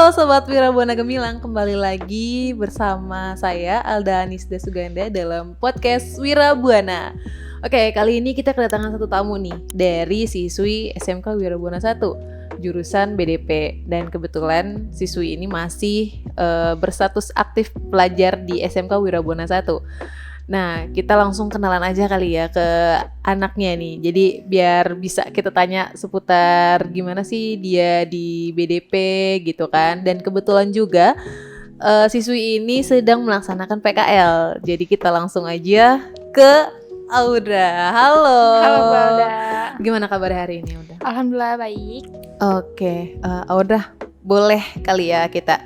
Halo Sobat Wirabuana Gemilang, kembali lagi bersama saya Alda Anisda Suganda dalam podcast Wirabuana. Oke, kali ini kita kedatangan satu tamu nih dari siswi SMK Wirabuana 1 jurusan BDP, dan kebetulan siswi ini masih berstatus aktif pelajar di SMK Wirabuana 1. Nah, kita langsung kenalan aja kali ya ke anaknya nih. Jadi biar bisa kita tanya seputar gimana sih dia di BDP gitu kan. Dan kebetulan juga siswi ini sedang melaksanakan PKL. Jadi kita langsung aja ke Audra. Halo. Halo Mbak Audra. Gimana kabar hari ini, Audra? Alhamdulillah baik. Oke, Audra, boleh kali ya kita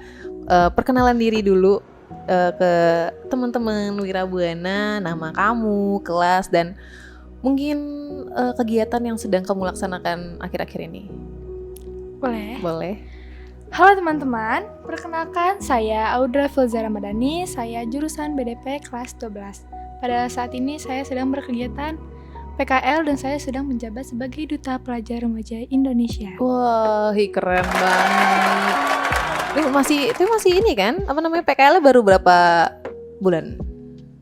perkenalan diri dulu ke teman-teman Wirabuana, nama kamu, kelas, dan mungkin kegiatan yang sedang kamu laksanakan akhir-akhir ini. Boleh. Halo teman-teman, perkenalkan saya Audra Filza Ramadhani, saya jurusan BDP kelas 12. Pada saat ini saya sedang berkegiatan PKL dan saya sedang menjabat sebagai Duta Pelajar Remaja Indonesia. Wah, keren banget. Itu masih ini kan? Apa namanya, PKL baru berapa bulan?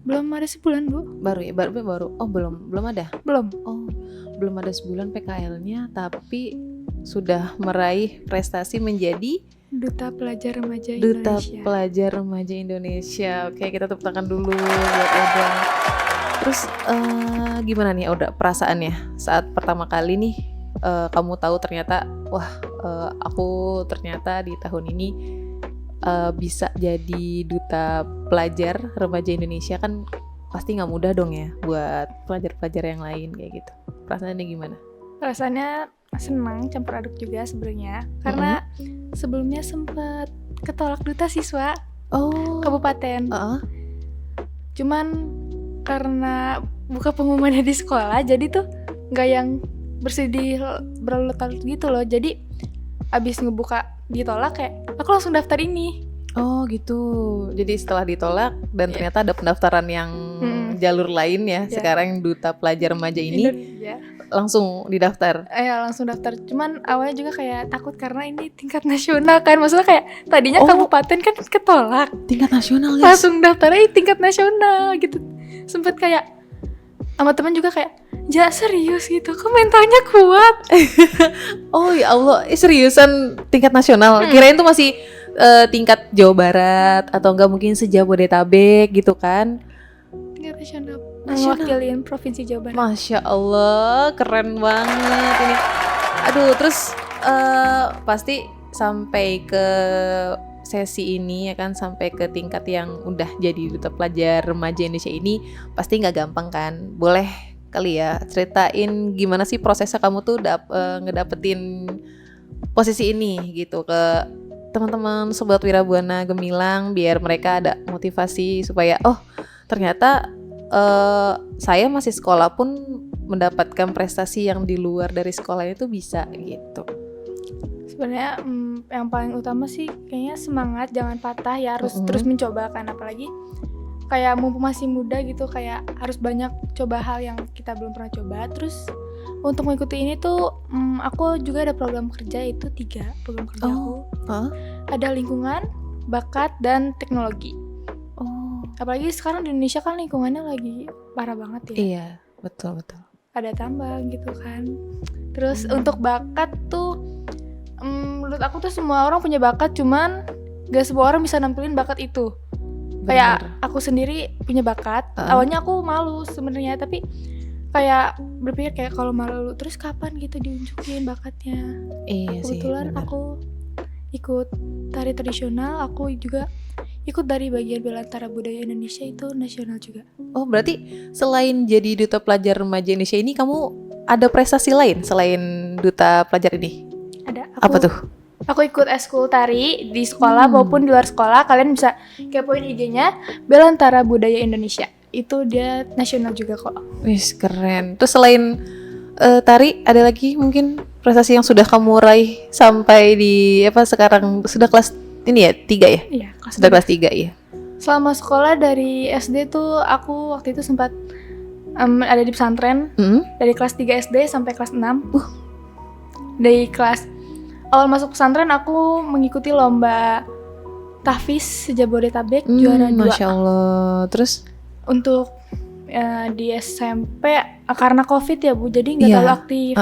Belum ada sebulan, Bu. Baru ya? Baru. Oh, belum ada. Belum. Oh, belum ada sebulan PKL-nya, tapi sudah meraih prestasi menjadi Duta Pelajar Remaja Duta Indonesia. Pelajar Remaja Indonesia. Oke, kita tepuk tangan dulu buat Oda. Terus gimana nih Oda perasaannya saat pertama kali nih kamu tahu ternyata aku ternyata di tahun ini bisa jadi Duta Pelajar Remaja Indonesia, kan pasti nggak mudah dong ya buat pelajar-pelajar yang lain kayak gitu. Perasaannya gimana? Rasanya senang, campur aduk juga sebenarnya, karena sebelumnya sempat ketolak duta siswa kabupaten. Cuman karena buka pengumumannya di sekolah, jadi tuh nggak yang bersedih berlarut-larut gitu loh. Jadi abis ngebuka ditolak, kayak aku langsung daftar ini. Oh gitu. Jadi setelah ditolak dan ternyata ada pendaftaran yang jalur lain ya. Sekarang Duta Pelajar Remaja ini langsung didaftar. Langsung daftar. Cuman awalnya juga kayak takut karena ini tingkat nasional kan. Maksudnya kayak tadinya kabupaten kan ketolak. Tingkat nasional guys. Langsung daftarnya tingkat nasional gitu. Sempet kayak sama teman juga kayak, ja serius gitu, kok mentalnya kuat. Oh ya Allah, seriusan tingkat nasional? Kirain tuh masih tingkat Jawa Barat atau enggak mungkin se-Jabodetabek gitu kan. Tingkat nasional. Mewakilin Provinsi Jawa Barat. Masya Allah, keren banget ini. Aduh, terus pasti sampai ke sesi ini ya kan, sampai ke tingkat yang udah jadi Duta Pelajar Remaja Indonesia ini pasti nggak gampang kan. Boleh kali ya ceritain gimana sih prosesnya kamu tuh ngedapetin posisi ini gitu ke teman-teman Sobat Wirabuana Gemilang, biar mereka ada motivasi supaya ternyata saya masih sekolah pun mendapatkan prestasi yang di luar dari sekolah itu bisa gitu. Sebenarnya yang paling utama sih kayaknya semangat, jangan patah ya, harus terus mencoba kan, apalagi kayak mumpung masih muda gitu, kayak harus banyak coba hal yang kita belum pernah coba. Terus untuk mengikuti ini tuh aku juga ada program kerja, itu 3 program kerja aku. Ada lingkungan, bakat, dan teknologi. Apalagi sekarang di Indonesia kan lingkungannya lagi parah banget ya. Iya, betul. Ada tambang gitu kan. Terus untuk bakat tuh menurut aku tuh semua orang punya bakat, cuman gak semua orang bisa nampilin bakat itu. Kayak aku sendiri punya bakat. Awalnya aku malu sebenarnya, tapi kayak berpikir kayak kalau malu terus kapan gitu diunjukin bakatnya. Iya sih. Kebetulan aku ikut tari tradisional, aku juga ikut dari bagian Belantara Budaya Indonesia, itu nasional juga. Oh, berarti selain jadi Duta Pelajar Remaja Indonesia ini, kamu ada prestasi lain selain Duta Pelajar ini? Ada. Apa tuh? Aku ikut eskul tari di sekolah maupun di luar sekolah. Kalian bisa kepoin IG-nya Belantara Budaya Indonesia. Itu dia nasional juga kok. Wih, keren. Terus selain tari, ada lagi mungkin prestasi yang sudah kamu raih sampai di sekarang sudah kelas ini ya, 3 ya? Iya, sudah kelas 3 ya. Selama sekolah dari SD tuh aku waktu itu sempat ada di pesantren. Dari kelas 3 SD sampai kelas 6. Dari kelas awal masuk pesantren aku mengikuti lomba tahfiz Jabodetabek juara 2. Masya Allah. Terus Untuk di SMP karena COVID ya Bu, jadi nggak Iya. terlalu aktif.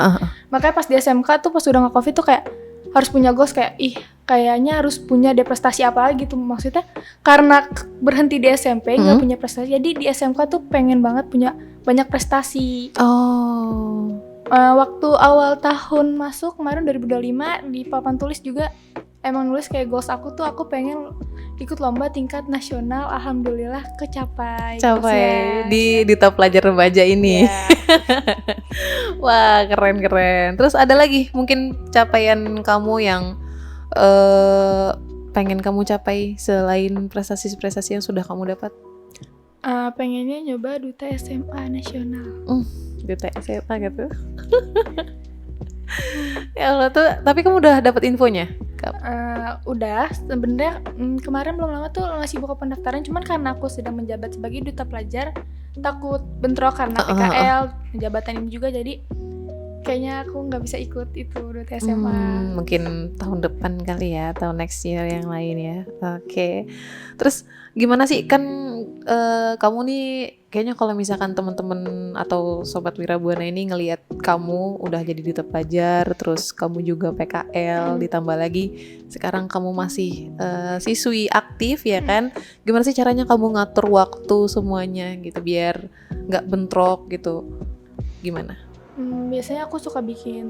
Makanya pas di SMK tuh pas udah nggak COVID tuh kayak harus punya goals, kayak kayaknya harus punya deh prestasi apa gitu. Maksudnya karena berhenti di SMP nggak punya prestasi, jadi di SMK tuh pengen banget punya banyak prestasi. Waktu awal tahun masuk kemarin 2025 di papan tulis juga emang nulis kayak goals aku tuh aku pengen ikut lomba tingkat nasional. Alhamdulillah kecapai goalsnya. di Duta Pelajar Remaja ini. Iya. Wah, keren. Terus ada lagi mungkin capaian kamu yang pengen kamu capai selain prestasi-prestasi yang sudah kamu dapat? Pengennya nyoba duta SMA nasional. Duta SMA gitu. Ya Allah tuh, tapi kamu udah dapat infonya? Udah, sebenarnya kemarin belum lama tuh ngasih buka pendaftaran, cuman karena aku sedang menjabat sebagai duta pelajar, takut bentrok karena PKL, jabatan ini juga, jadi kayaknya aku nggak bisa ikut itu duta SMA. Mungkin tahun depan kali ya, atau next year yang lain ya. Oke. Terus gimana sih, kan kamu nih kayaknya kalau misalkan teman-teman atau sobat Wirabuana ini ngelihat kamu udah jadi duta pelajar, terus kamu juga PKL, ditambah lagi sekarang kamu masih siswi aktif ya kan, gimana sih caranya kamu ngatur waktu semuanya gitu biar nggak bentrok gitu, gimana? Biasanya aku suka bikin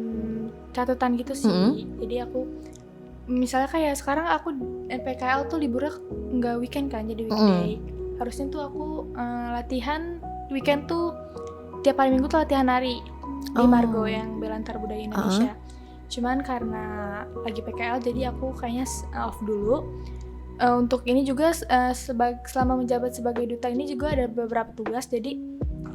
catatan gitu sih. Jadi aku misalnya kayak sekarang aku PKL tuh liburnya nggak weekend kan, jadi weekday. Harusnya tuh aku latihan weekend tuh tiap hari Minggu tuh latihan nari di Margo yang Belantara Budaya Indonesia. Cuman karena lagi PKL jadi aku kayaknya off dulu. Untuk ini juga selama menjabat sebagai duta ini juga ada beberapa tugas, jadi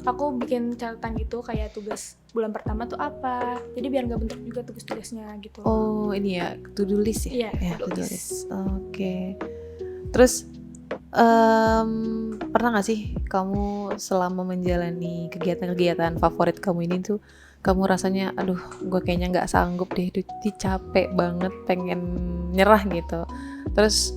aku bikin catatan gitu kayak tugas bulan pertama tuh apa, jadi biar nggak bentrok juga tugas-tugasnya gitu. Oh ini ya, to-do list ya? Iya, to-do list. Oke. Terus pernah gak sih kamu selama menjalani kegiatan-kegiatan favorit kamu ini tuh kamu rasanya aduh gue kayaknya gak sanggup deh, capek banget, pengen nyerah gitu. Terus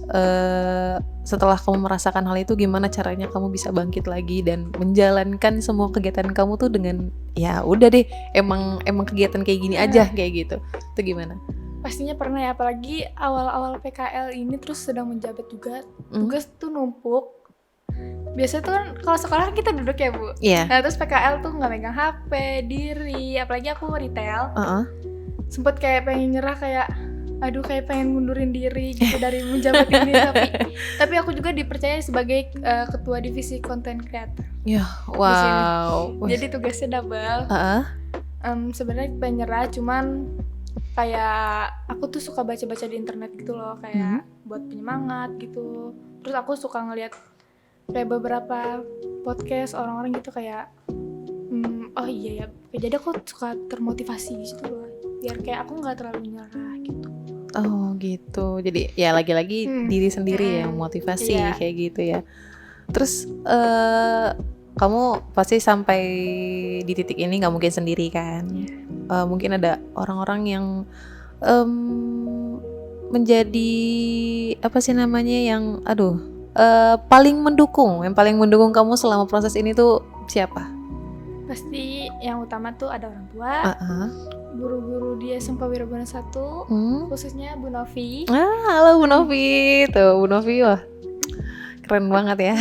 setelah kamu merasakan hal itu, gimana caranya kamu bisa bangkit lagi dan menjalankan semua kegiatan kamu tuh dengan ya udah deh, emang kegiatan kayak gini aja kayak gitu. Itu gimana? Pastinya pernah ya, apalagi awal-awal PKL ini terus sedang menjabat juga, tugas tuh numpuk. Biasanya tuh kan kalau sekolah kita duduk ya Bu. Iya. Nah terus PKL tuh nggak megang HP, diri, apalagi aku retail. Sempet kayak pengen nyerah, kayak aduh kayak pengen ngundurin diri gitu dari menjabat ini, tapi aku juga dipercaya sebagai ketua divisi content creator. Ya, wow. Jadi tugasnya double. Sebenarnya pengen nyerah, cuman kayak aku tuh suka baca-baca di internet gitu loh, kayak buat penyemangat gitu. Terus aku suka ngeliat kayak beberapa podcast orang-orang gitu kayak oh iya ya, jadi aku suka termotivasi gitu loh, biar kayak aku nggak terlalu nyerah gitu. Oh gitu, jadi ya lagi-lagi diri sendiri yang motivasi kayak gitu ya. Terus kamu pasti sampai di titik ini nggak mungkin sendiri kan? Mungkin ada orang-orang yang menjadi apa sih namanya, yang paling mendukung kamu selama proses ini tuh siapa? Pasti yang utama tuh ada orang tua, guru-guru di SMK Wirabuana 1, khususnya Bu Novi. Halo Bu Novi, tuh Bu Novi, wah keren banget ya.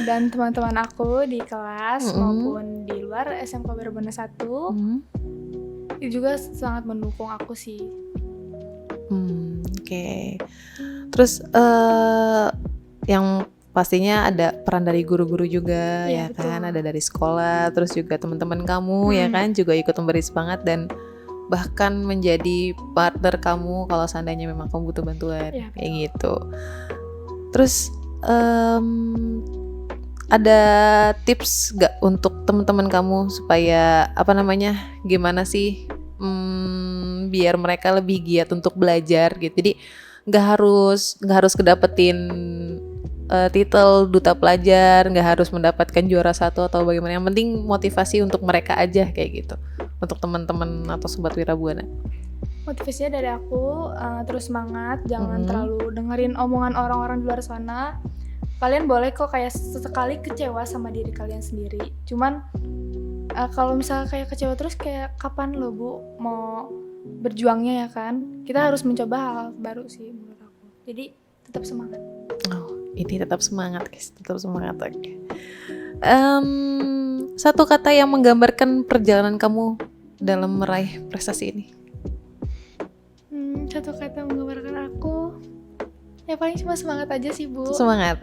Dan teman-teman aku di kelas maupun di luar SMK Wirabuana 1 itu juga sangat mendukung aku sih. Oke. Terus yang pastinya ada peran dari guru-guru juga ya kan, ada dari sekolah, terus juga teman-teman kamu ya kan juga ikut memberi semangat dan bahkan menjadi partner kamu kalau seandainya memang kamu butuh bantuan kayak gitu. Terus ada tips gak untuk teman-teman kamu supaya gimana sih biar mereka lebih giat untuk belajar gitu. Jadi nggak harus kedapetin titel duta pelajar, nggak harus mendapatkan juara 1 atau bagaimana, yang penting motivasi untuk mereka aja kayak gitu, untuk teman-teman atau sobat Wirabuana. Motivasinya dari aku, terus semangat, jangan terlalu dengerin omongan orang-orang di luar sana. Kalian boleh kok kayak sesekali kecewa sama diri kalian sendiri. Cuman kalau misalnya kayak kecewa terus, kayak kapan lo Bu mau berjuangnya ya kan? Kita harus mencoba hal baru sih menurut aku. Jadi tetap semangat. Oh, ini tetap semangat guys, tetap semangat. Oke. Satu kata yang menggambarkan perjalanan kamu dalam meraih prestasi ini. Satu kata menggambarkan aku, ya paling cuma semangat aja sih Bu. Semangat.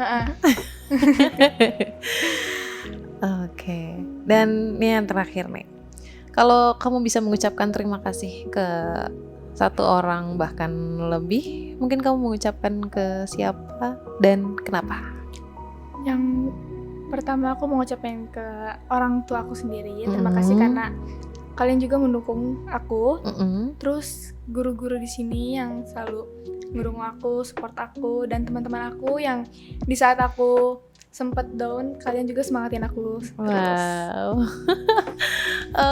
Oke. Dan ini yang terakhir nih. Kalau kamu bisa mengucapkan terima kasih ke satu orang bahkan lebih, mungkin kamu mengucapkan ke siapa dan kenapa? Yang pertama aku mau ngucapin ke orang tua aku sendiri. Terima kasih karena kalian juga mendukung aku. Terus guru-guru di sini yang selalu ngedukung aku, support aku, dan teman-teman aku yang di saat aku sempet down, kalian juga semangatin aku. Wow.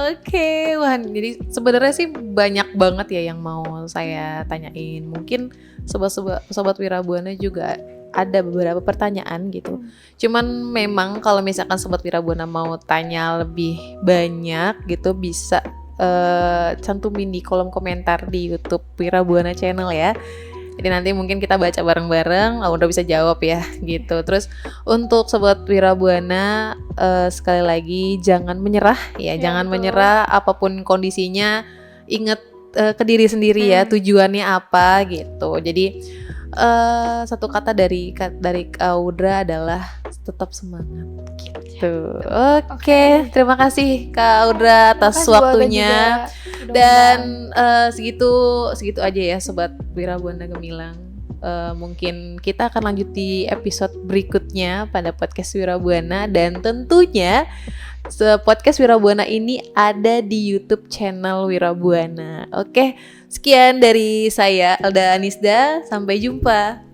Oke, wah jadi sebenarnya sih banyak banget ya yang mau saya tanyain. Mungkin sobat Wirabuana juga ada beberapa pertanyaan gitu. Cuman memang kalau misalkan sobat Wirabuana mau tanya lebih banyak gitu, bisa cantumin di kolom komentar di YouTube Wirabuana Channel ya. Jadi nanti mungkin kita baca bareng-bareng, udah bisa jawab ya gitu. Terus untuk sobat Wirabuana sekali lagi jangan menyerah ya, jangan betul. menyerah apapun kondisinya. Ingat ke diri sendiri ya, tujuannya apa gitu. Jadi satu kata dari Audra adalah tetap semangat gitu. Oke, terima kasih Kak Audra atas waktunya. Dan segitu aja ya sobat Wirabuana Gemilang. Mungkin kita akan lanjut di episode berikutnya pada podcast Wirabuana, dan tentunya podcast Wirabuana ini ada di YouTube channel Wirabuana. Oke, sekian dari saya Alda Anisda, sampai jumpa.